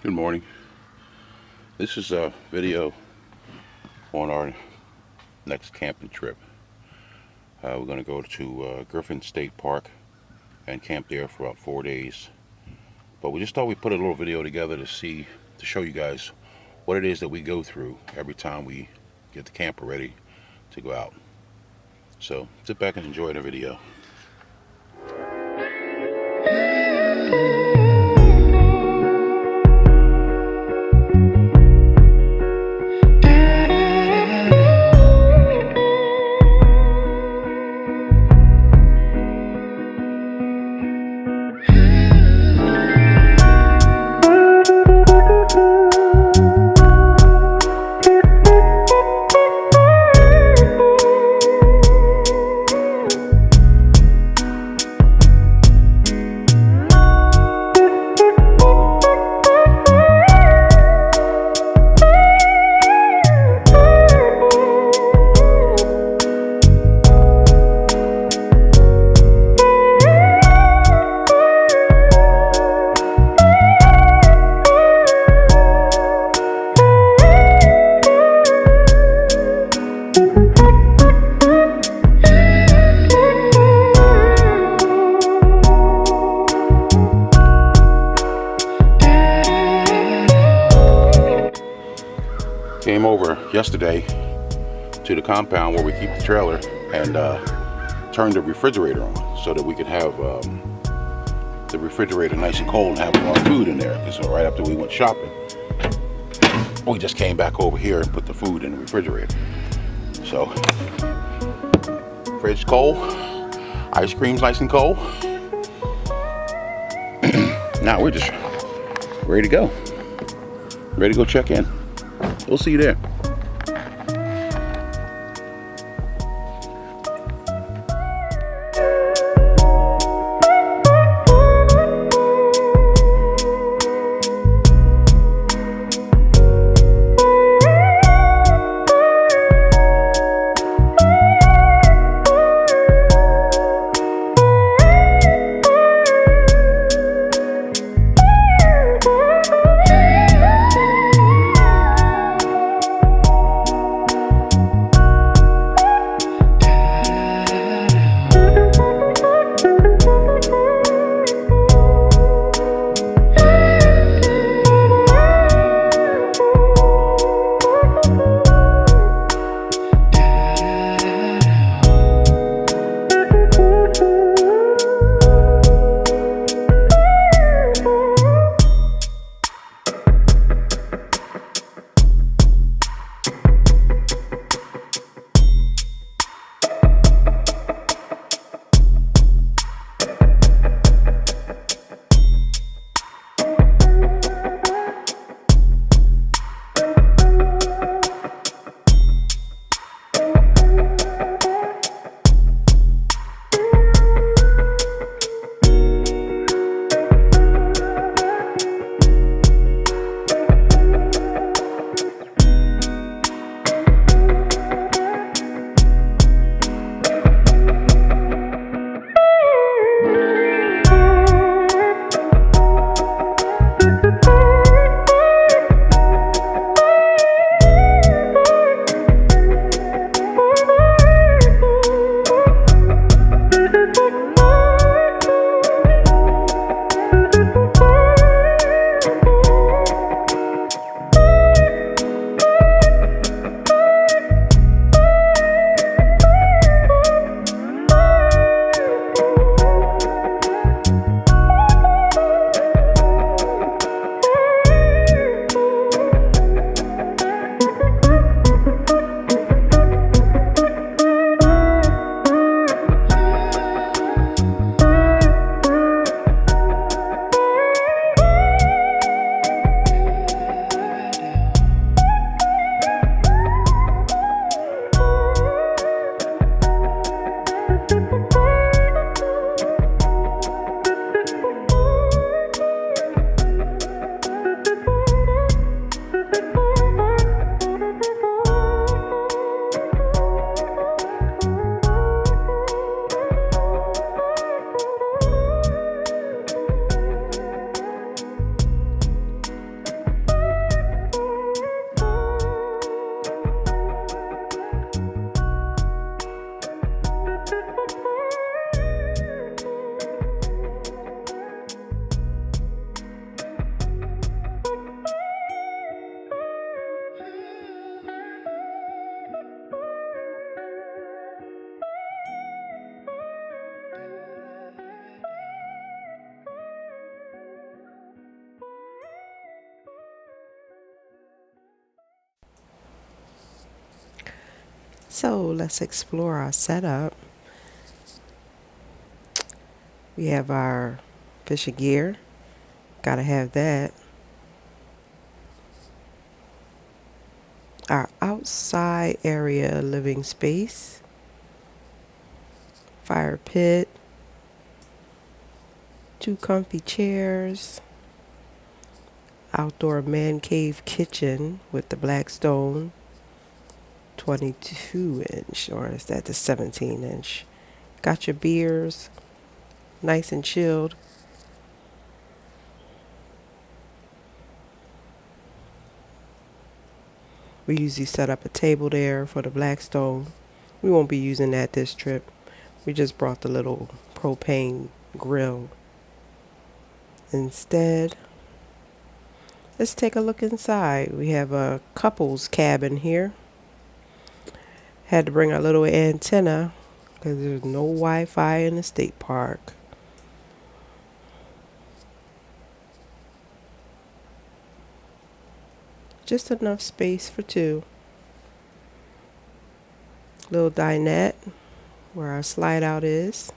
Good morning. This is a video on our next camping trip. We're going to go to Griffin State Park and camp there for about 4 days. But we just thought we'd put a little video together to show you guys what it is that we go through every time we get the camper ready to go out. So sit back and enjoy the video. Came over yesterday to the compound where we keep the trailer and turned the refrigerator on so that we could have the refrigerator nice and cold and have our food in there. Because right after we went shopping, we just came back over here and put the food in the refrigerator. So, fridge cold, ice cream's nice and cold. Now we're just ready to go. Ready to go check in. We'll see you there. So let's explore our setup. We have our fishing gear. Gotta have that. Our outside area living space. Fire pit. 2 comfy chairs. Outdoor man cave kitchen with the black stone. 22-inch, or is that the 17-inch? Got your beers, nice and chilled. We usually set up a table there for the black stone. We won't be using that this trip. We just brought the little propane grill instead. Let's take a look inside. We have a couple's cabin here. Had to bring our little antenna because there's no Wi-Fi in the state park. Just enough space for 2. Little dinette where our slide out is.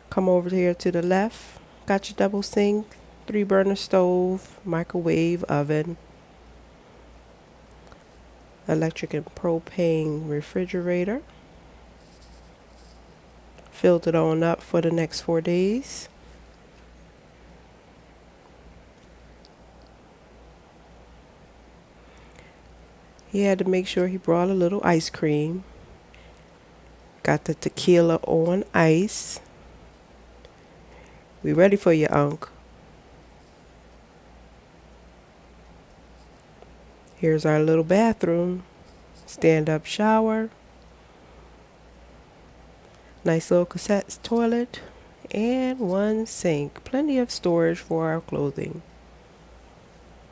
Come over here to the left. Got your double sink, 3 burner stove, microwave oven, electric and propane refrigerator. Filled it on up for the next 4 days. He had to make sure he brought a little ice cream. Got the tequila on ice. We ready for you, Unc. Here's our little bathroom. Stand-up shower. Nice little cassette toilet. And 1 sink. Plenty of storage for our clothing.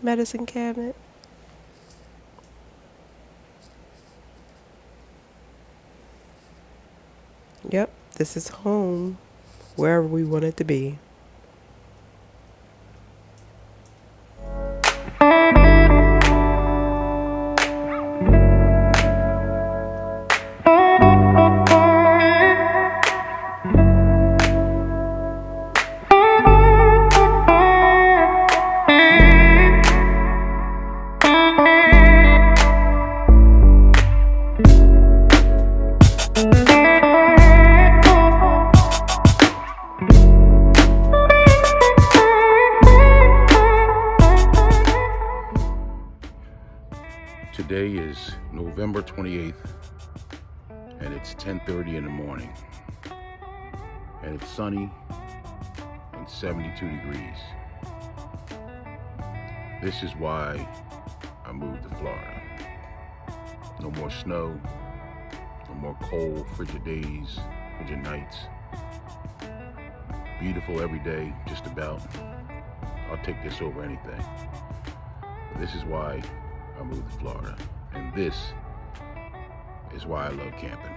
Medicine cabinet. Yep, this is home, wherever we want it to be. Today is November 28th, and it's 10:30 in the morning, and it's sunny and 72 degrees. This is why I moved to Florida. No more snow, no more cold, frigid days, frigid nights. Beautiful every day, just about. I'll take this over anything. But this is why I moved to Florida, and this is why I love camping.